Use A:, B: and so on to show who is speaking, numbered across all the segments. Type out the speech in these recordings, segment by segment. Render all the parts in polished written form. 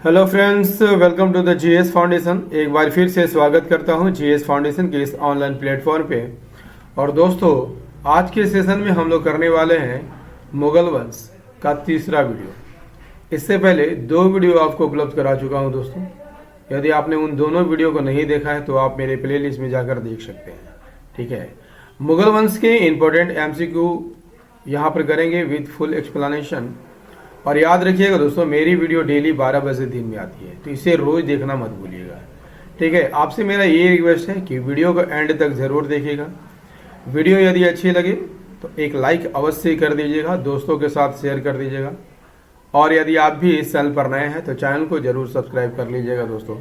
A: Hello friends, welcome to the GS foundation. एक बार फिर से स्वागत करता हूं जीएस फाउंडेशन के इस ऑनलाइन प्लेटफॉर्म पे। और दोस्तों, आज के सेशन में हम लोग करने वाले हैं मुगल वंश का तीसरा वीडियो। इससे पहले दो वीडियो आपको उपलब्ध करा चुका हूं दोस्तों। यदि आपने उन दोनों वीडियो को नहीं देखा है तो आप मेरे प्लेलिस्ट में जाकर देख सकते हैं। ठीक है, मुगल वंश के इम्पोर्टेंट एमसीक्यू यहाँ पर करेंगे विद फुल एक्सप्लेनेशन। और याद रखिएगा दोस्तों, मेरी वीडियो डेली 12 बजे दिन में आती है, तो इसे रोज देखना मत भूलिएगा। ठीक है, आपसे मेरा ये रिक्वेस्ट है कि वीडियो को एंड तक जरूर देखिएगा। वीडियो यदि अच्छी लगे तो एक लाइक अवश्य कर दीजिएगा, दोस्तों के साथ शेयर कर दीजिएगा। और यदि आप भी इस चैनल पर नए हैं तो चैनल को जरूर सब्सक्राइब कर लीजिएगा दोस्तों।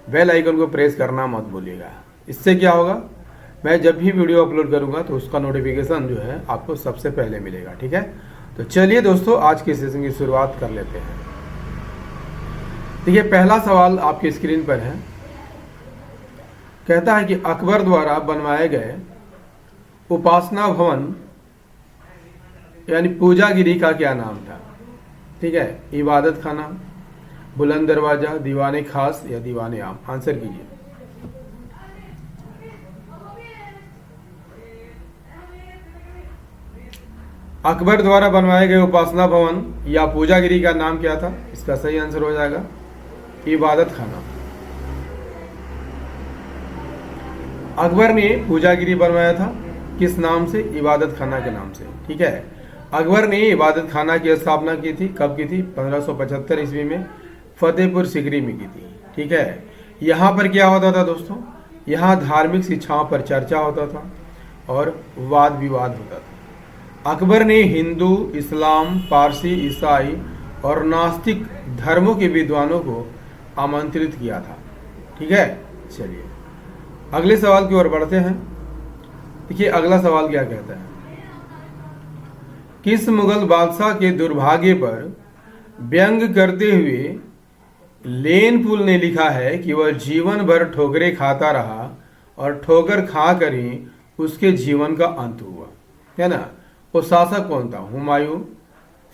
A: बेल आइकन को प्रेस करना मत भूलिएगा। इससे क्या होगा, मैं जब भी वीडियो अपलोड करूंगा तो उसका नोटिफिकेशन जो है आपको सबसे पहले मिलेगा। ठीक है, तो चलिए दोस्तों, आज के सेशन की शुरुआत कर लेते हैं। देखिए, पहला सवाल आपकी स्क्रीन पर है। कहता है कि अकबर द्वारा बनवाए गए उपासना भवन यानी पूजागिरी का क्या नाम था। ठीक है, इबादत खाना, बुलंद दरवाजा, दीवाने खास या दीवाने आम। आंसर कीजिए। अकबर द्वारा बनवाए गए उपासना भवन या पूजागिरी का नाम क्या था। इसका सही आंसर हो जाएगा इबादत खाना। अकबर ने पूजागिरी बनवाया था किस नाम से, इबादत खाना के नाम से। ठीक है, अकबर ने इबादत खाना की स्थापना की थी, कब की थी, 1575 ईस्वी में फतेहपुर सिकरी में की थी। ठीक है, यहाँ पर क्या होता था दोस्तों, यहाँ धार्मिक शिक्षाओं पर चर्चा होता था और वाद विवाद होता था। अकबर ने हिंदू, इस्लाम, पारसी, ईसाई और नास्तिक धर्मों के विद्वानों को आमंत्रित किया था। ठीक है, चलिए अगले सवाल की ओर बढ़ते हैं। देखिए अगला सवाल क्या कहता है। किस मुगल बादशाह के दुर्भाग्य पर व्यंग करते हुए लेनपुल ने लिखा है कि वह जीवन भर ठोकरें खाता रहा और ठोकर खा कर ही उसके जीवन का अंत हुआ, है ना। वो शासक कौन था, हुमायूं,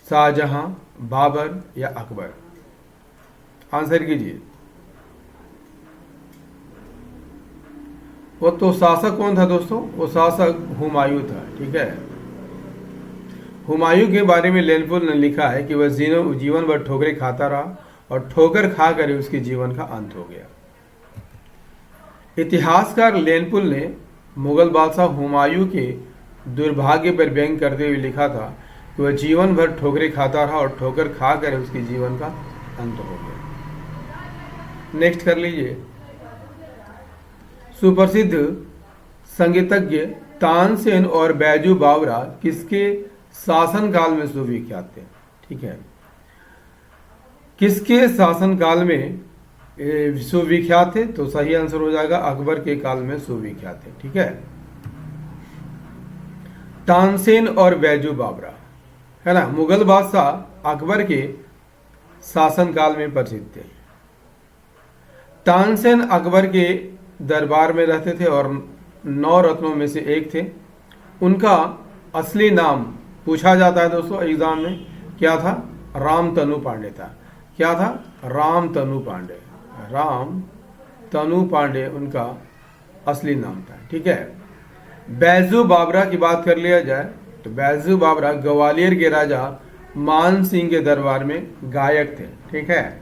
A: शाहजहां, बाबर या अकबर। आंसर कीजिए। वो तो शासक कौन था दोस्तों, वो शासक हुमायूं था। ठीक है, हुमायूं के बारे में लेनपुल ने लिखा है कि वह जीवन भर ठोकरें खाता रहा और ठोकर खा कर उसके जीवन का अंत हो गया। इतिहासकार लेनपुल ने मुगल बादशाह हुमायूं के दुर्भाग्य पर व्यंग करते हुए लिखा था कि वह जीवन भर ठोकरें खाता रहा और ठोकर खा कर उसके जीवन का अंत हो गया। नेक्स्ट कर लीजिए। सुप्रसिद्ध संगीतज्ञ तानसेन और बैजू बावरा किसके शासनकाल में सुविख्यात थे। ठीक है, किसके शासनकाल में सुविख्यात थे, तो सही आंसर हो जाएगा अकबर के काल में सुविख्यात थे। ठीक है, तानसेन और बैजू बावरा, है ना, मुगल बादशाह अकबर के शासनकाल में प्रसिद्ध थे। तानसेन अकबर के दरबार में रहते थे और 9 रत्नों में से एक थे। उनका असली नाम पूछा जाता है दोस्तों एग्जाम में, क्या था, राम तनु पांडे था। क्या था, राम तनु पांडे। राम तनु पांडे उनका असली नाम था। ठीक है, बैजू बावरा की बात कर लिया जाए तो बैजू बावरा ग्वालियर के राजा मान सिंह के दरबार में गायक थे। ठीक है,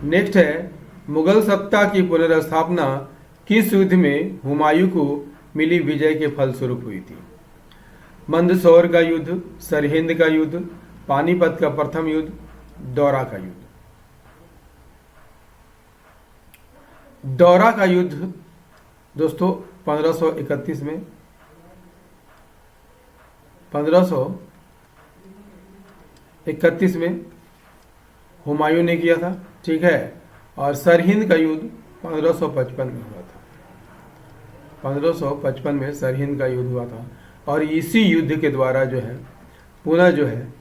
A: नेक्स्ट है, मुगल सत्ता की पुनर्स्थापना किस युद्ध में हुमायूं को मिली विजय के फलस्वरूप हुई थी। मंदसौर का युद्ध, सरहिंद का युद्ध, पानीपत का प्रथम युद्ध, दौरा का युद्ध। दौरा का युद्ध दोस्तों 1531 में 1531 में हुमायूं ने किया था। ठीक है, और सरहिंद का युद्ध 1555 में हुआ था। 1555 में सरहिंद का युद्ध हुआ था और इसी युद्ध के द्वारा जो है पुनः जो है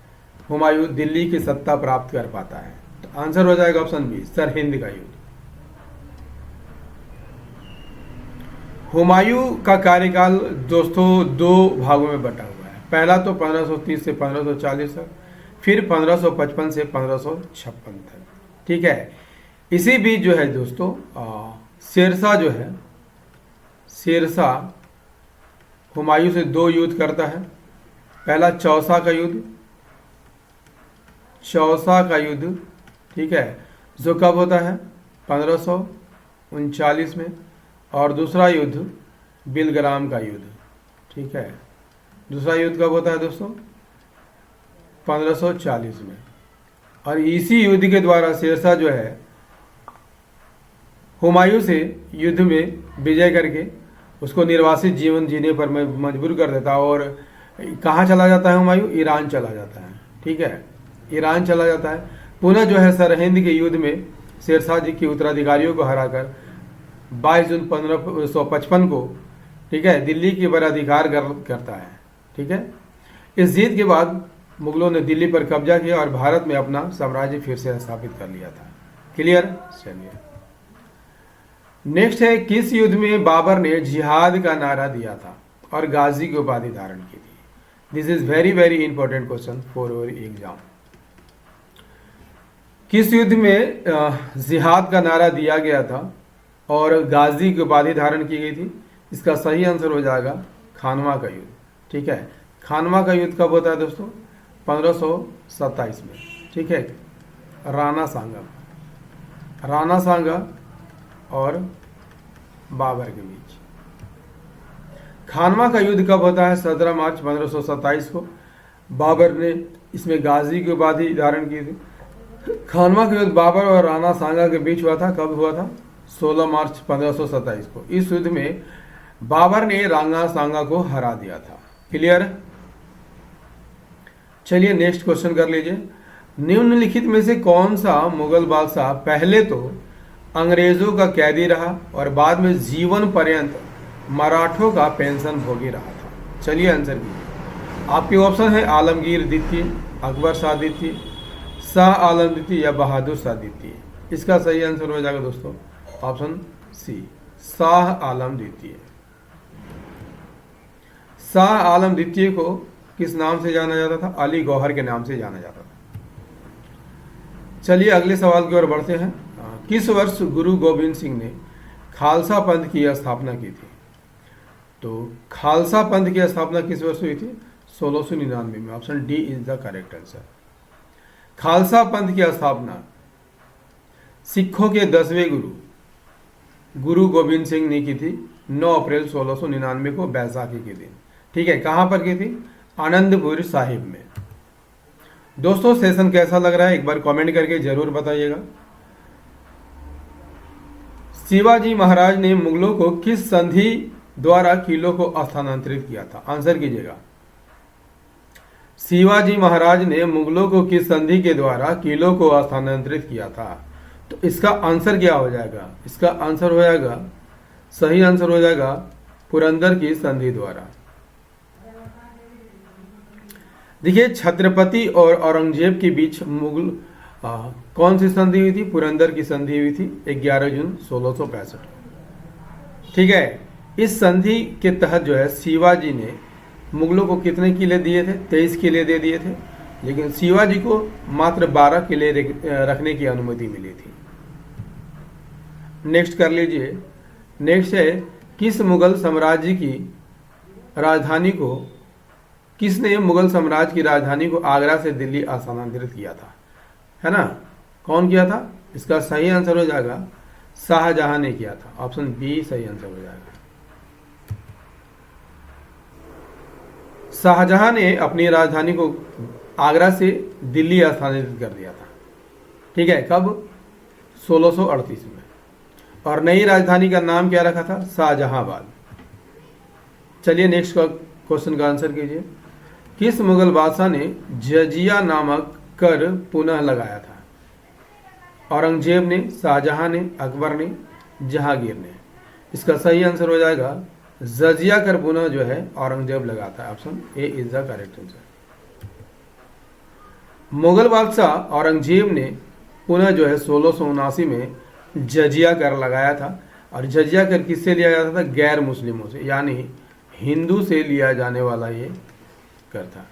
A: हुमायूं दिल्ली की सत्ता प्राप्त कर पाता है। तो आंसर हो जाएगा ऑप्शन बी, सरहिंद का युद्ध। हुमायूं का कार्यकाल दोस्तों 2 भागों में बटा हुआ है। पहला तो 1530 से 1540 तक, फिर 1555 से 1556 तक। ठीक है, इसी बीच जो है दोस्तों शेरशाह जो है, शेरशाह हुमायूं से 2 युद्ध करता है। पहला चौसा का युद्ध, चौसा का युद्ध, ठीक है, जो कब होता है 1539 में। और दूसरा युद्ध बिलग्राम का युद्ध, ठीक है, दूसरा युद्ध कब होता है दोस्तों 1540 में। और इसी युद्ध के द्वारा शेरशाह जो है हुमायूं से युद्ध में विजय करके उसको निर्वासित जीवन जीने पर मजबूर कर देता है। और कहाँ चला जाता है हुमायूं, ईरान चला जाता है। ठीक है, ईरान चला जाता है। पुनः जो है सरहिंद के युद्ध में शेरशाह जी के उत्तराधिकारियों को हराकर 22 जून 1555 को, ठीक है, दिल्ली की पर अधिकार करता है। ठीक है, इस जीत के बाद मुगलों ने दिल्ली पर कब्जा किया और भारत में अपना साम्राज्य फिर से स्थापित कर लिया था। क्लियर, चलिए नेक्स्ट है, किस युद्ध में बाबर ने जिहाद का नारा दिया था और गाजी की उपाधि धारण की थी? This is very very important question for your exam. किस युद्ध में जिहाद का नारा दिया गया था और गाजी की उपाधि धारण की गई थी? इसका सही आंसर हो जाएगा खानवा का युद्ध। ठीक है, खानवा का युद्ध कब होता है दोस्तों 1527 में। ठीक है, राणा सांगा और बाबर के बीच। खानवा का युद्ध कब होता है 17 मार्च 1527 को। बाबर ने इसमें गाजी की उपाधि धारण की थी। खानवा का युद्ध बाबर और राणा सांगा के बीच हुआ था। कब हुआ था 16 मार्च 1527 को। इस युद्ध में बाबर ने राणा सांगा को हरा दिया था। क्लियर, चलिए नेक्स्ट क्वेश्चन कर लीजिए। निम्नलिखित में से कौन सा मुगल बादशाह पहले तो अंग्रेजों का कैदी रहा और बाद में जीवन पर्यंत मराठों का पेंशन भोगी रहा था? चलिए आंसर कीजिए। आपके ऑप्शन है आलमगीर द्वितीय, अकबर शाह द्वितीय, शाह आलम द्वितीय या बहादुर शाह द्वितीय। इसका सही आंसर हो जाएगा दोस्तों ऑप्शन सी, शाह आलम द्वितीय। शाह आलम द्वितीय को किस नाम से जाना जाता था? अली गौहर के नाम से जाना जाता था। चलिए अगले सवाल की ओर बढ़ते हैं। किस वर्ष गुरु गोविंद सिंह ने खालसा पंथ की स्थापना की थी? तो खालसा पंथ की स्थापना किस वर्ष हुई थी? 1699 में। Option D is the correct answer. Khalsa पंथ की स्थापना सिखों के 10वें गुरु गोविंद सिंह ने की थी 9 अप्रैल 1699 को बैसाखी के दिन। ठीक है, कहां पर की थी? आनंदपुर साहिब में। दोस्तों सेशन कैसा लग रहा है एक बार कमेंट करके जरूर बताइएगा। शिवाजी महाराज ने मुगलों को किस संधि द्वारा किलों को स्थानांतरित किया था? आंसर कीजिएगा। शिवाजी महाराज ने मुगलों को किस संधि के द्वारा किलों को स्थानांतरित किया था? तो इसका आंसर क्या हो जाएगा? इसका आंसर हो जाएगा, सही आंसर हो जाएगा पुरंदर की संधि द्वारा। देखिए छत्रपति और औरंगजेब के बीच मुगल कौन सी संधि हुई थी? पुरंदर की संधि हुई थी 11 जून 1665। ठीक है, इस संधि के तहत जो है शिवाजी ने मुगलों को कितने किले दिए थे? 23 किले दे दिए थे, लेकिन शिवाजी को मात्र 12 किले रखने की अनुमति मिली थी। नेक्स्ट कर लीजिए। नेक्स्ट है, किस मुगल साम्राज्य की राजधानी को, किसने मुगल साम्राज्य की राजधानी को आगरा से दिल्ली स्थानांतरित किया था? है ना, कौन किया था? इसका सही आंसर हो जाएगा शाहजहां ने किया था। ऑप्शन बी सही आंसर हो जाएगा। शाहजहां ने अपनी राजधानी को आगरा से दिल्ली स्थानांतरित कर दिया था। ठीक है, कब? 1638 में। और नई राजधानी का नाम क्या रखा था? शाहजहांबाद। चलिए नेक्स्ट क्वेश्चन का आंसर कीजिए। किस मुगल बादशाह ने जजिया नामक कर पुनः लगाया था? औरंगजेब ने, शाहजहां ने, अकबर ने, जहांगीर ने। इसका सही आंसर हो जाएगा जजिया कर पुनः जो है औरंगजेब लगाता है। Option A is the correct answer. Mughal बादशाह औरंगजेब ने पुनः जो है 1679 में जजिया कर लगाया था। और जजिया कर किससे लिया जाता था? गैर मुस्लिमों से, यानी हिंदू से लिया जाने वाला ये कर था।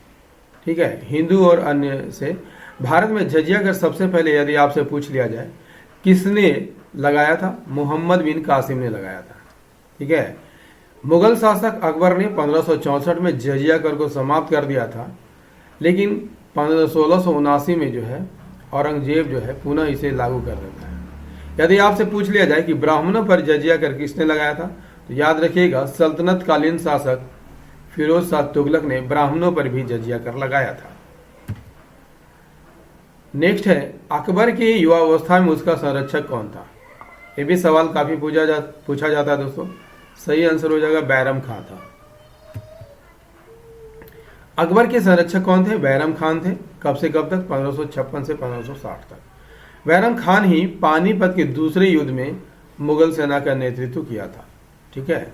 A: ठीक है, हिंदू और अन्य से। भारत में जजिया कर सबसे पहले यदि आपसे पूछ लिया जाए किसने लगाया था, मोहम्मद बिन कासिम ने लगाया था। ठीक है, मुगल शासक अकबर ने 1564 में जजिया कर को समाप्त कर दिया था, लेकिन 1679 में जो है औरंगजेब जो है पुनः इसे लागू कर देता है। यदि आपसे पूछ लिया जाए कि ब्राह्मणों पर जजिया कर किसने लगाया था, तो याद रखिएगा सल्तनत कालीन शासक फिरोज शाह तुगलक ने ब्राह्मणों पर भी जजिया कर लगाया था। नेक्स्ट है, अकबर की युवावस्था में उसका संरक्षक कौन था। ये भी सवाल काफी पूछा जाता है दोस्तों। सही आंसर हो जाएगा बैरम खान था। अकबर के संरक्षक कौन थे, बैरम खान थे। कब से कब तक, 1556 से 1560 तक। बैरम खान ही पानीपत के दूसरे युद्ध में मुगल सेना का नेतृत्व किया था। ठीक है,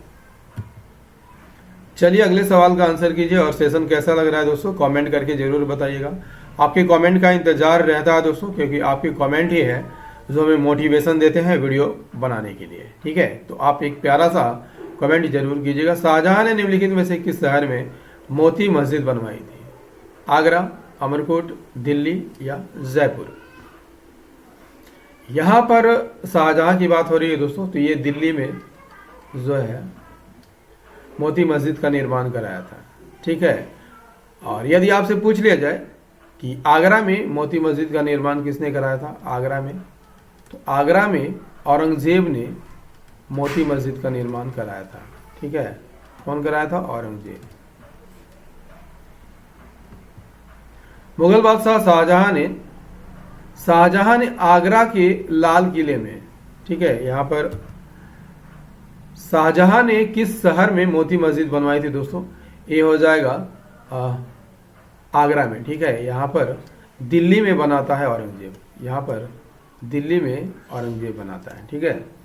A: चलिए अगले सवाल का आंसर कीजिए। और सेशन कैसा लग रहा है दोस्तों, कमेंट करके जरूर बताइएगा। आपके कमेंट का इंतजार रहता है दोस्तों, क्योंकि आपके कमेंट ही है जो हमें मोटिवेशन देते हैं वीडियो बनाने के लिए। ठीक है, तो आप एक प्यारा सा कमेंट जरूर कीजिएगा। शाहजहां ने निम्नलिखित में से किस शहर में मोती मस्जिद बनवाई थी, आगरा, अमरकोट, दिल्ली या जयपुर। यहां पर शाहजहां की बात हो रही है दोस्तों, तो ये दिल्ली में जो है मोती मस्जिद का निर्माण कराया था। ठीक है, और यदि आपसे पूछ लिया जाए कि आगरा में मोती मस्जिद का निर्माण किसने कराया था, आगरा में, तो आगरा में औरंगजेब ने मोती मस्जिद का निर्माण कराया था। ठीक है, कौन कराया था, औरंगजेब। मुगल बादशाह शाहजहां ने आगरा के लाल किले में, ठीक है, यहां पर शाहजहां ने किस शहर में मोती मस्जिद बनवाई थी दोस्तों, ये हो जाएगा आगरा में। ठीक है, यहाँ पर दिल्ली में बनाता है औरंगजेब, यहाँ पर दिल्ली में औरंगजेब बनाता है। ठीक है,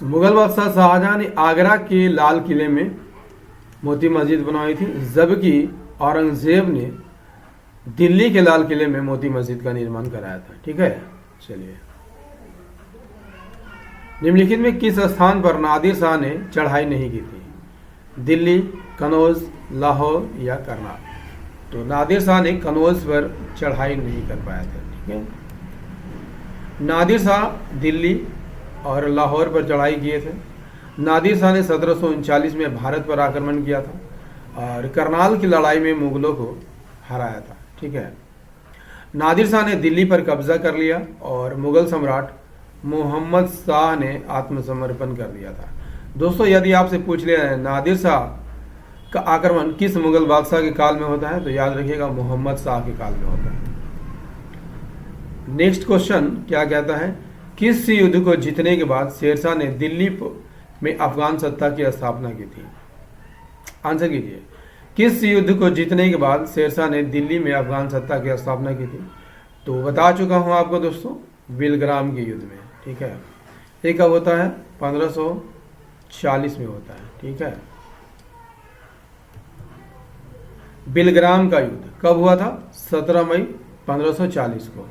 A: मुगल बादशाह शाहजहां ने आगरा के लाल किले में मोती मस्जिद बनवाई थी, जबकि औरंगजेब ने दिल्ली के लाल किले में मोती मस्जिद का निर्माण कराया था। ठीक है, चलिए निम्नलिखित में किस स्थान पर नादिर शाह ने चढ़ाई नहीं की थी, दिल्ली, कनौज, लाहौर या करनाल। तो नादिर शाह ने कनौज पर चढ़ाई नहीं कर पाया था। ठीक है, नादिर शाह दिल्ली और लाहौर पर चढ़ाई किए थे। नादिर शाह ने 1739 में भारत पर आक्रमण किया था और करनाल की लड़ाई में मुगलों को हराया था। ठीक है, नादिर शाह ने दिल्ली पर कब्जा कर लिया और मुगल सम्राट मोहम्मद शाह ने आत्मसमर्पण कर दिया था। दोस्तों यदि आपसे पूछ लिया है नादिर शाह का आक्रमण किस मुगल बादशाह के काल में होता है, तो याद रखिएगा मोहम्मद शाह के काल में होता है। नेक्स्ट क्वेश्चन क्या कहता है, किस युद्ध को जीतने के बाद शेरशाह ने दिल्ली में अफगान सत्ता की स्थापना की थी। आंसर कीजिए, किस युद्ध को जीतने के बाद शेरशाह ने दिल्ली में अफगान सत्ता की स्थापना की थी। तो बता चुका हूं आपको दोस्तों, बिलग्राम के युद्ध में। ठीक है, ये कब होता है, 1540 में होता है। ठीक है, बिलग्राम का युद्ध कब हुआ था, 17 मई 1540 को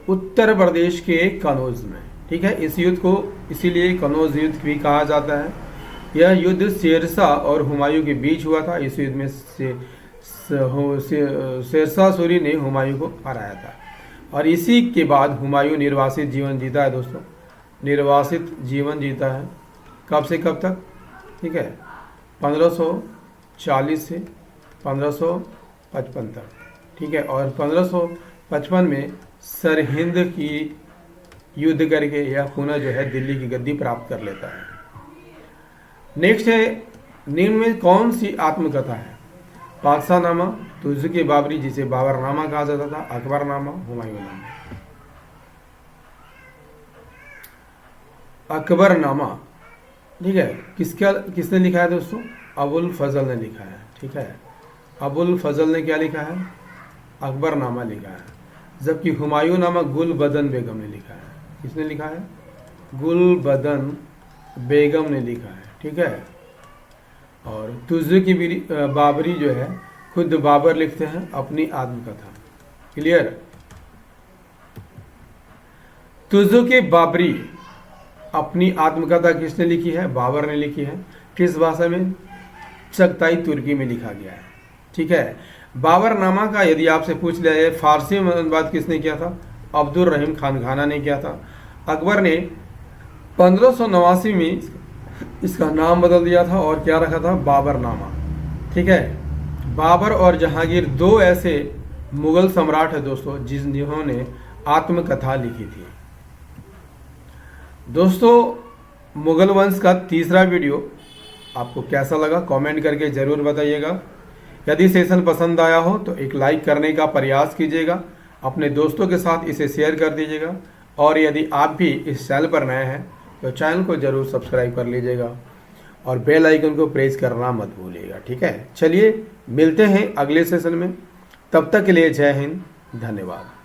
A: उत्तर प्रदेश के कनौज में। ठीक है, इस युद्ध को इसीलिए कनौज युद्ध भी कहा जाता है। यह युद्ध शेरशाह और हुमायूं के बीच हुआ था। इस युद्ध में शेरशाह सूरी ने हुमायूं को हराया था और इसी के बाद हुमायूं निर्वासित जीवन जीता है दोस्तों, निर्वासित जीवन जीता है। कब से कब तक, ठीक है, 1540 से 1555 तक। ठीक है, और 1555 में सरहिंद की युद्ध करके यह पुनः जो है दिल्ली की गद्दी प्राप्त कर लेता है। नेक्स्ट है, निम्न में कौन सी आत्मकथा है, बादशाहनामा, तुजुक बाबरी जिसे बाबरनामा कहा जाता था, अकबरनामा, हुमायूंनामा। अकबरनामा, ठीक है, किसने लिखा है दोस्तों, अबुल फजल ने लिखा है। ठीक है, अबुल फजल ने क्या लिखा है, अकबरनामा लिखा है, जबकि हुमायूंनामा गुलबदन बेगम ने लिखा है। किसने लिखा है? गुलबदन बेगम ने लिखा है। ठीक है। और तुज़ की बाबरी जो है खुद बाबर लिखते हैं अपनी आत्मकथा। क्लियर? तुज़ की बाबरी अपनी आत्मकथा किसने लिखी है? बाबर ने लिखी है। किस भाषा में? चगताई तुर्की में लिखा गया है। ठीक है। बाबरनामा का यदि आपसे पूछ लिया जाए फारसी में अनुवाद किसने किया था? अब्दुल रहीम खानखाना ने किया था। अकबर ने 1589 में इसका नाम बदल दिया था और क्या रखा था? बाबरनामा। ठीक है। बाबर और जहांगीर दो ऐसे मुगल सम्राट है दोस्तों जिन्होंने आत्मकथा लिखी थी। दोस्तों मुगल वंश का तीसरा वीडियो आपको कैसा लगा कमेंट करके ज़रूर बताइएगा। यदि सेशन पसंद आया हो तो एक लाइक करने का प्रयास कीजिएगा, अपने दोस्तों के साथ इसे शेयर कर दीजिएगा, और यदि आप भी इस चैनल पर नए हैं तो चैनल को ज़रूर सब्सक्राइब कर लीजिएगा और बेल आइकन को प्रेस करना मत भूलिएगा। ठीक है। चलिए मिलते हैं अगले सेशन में, तब तक के लिए जय हिंद, धन्यवाद।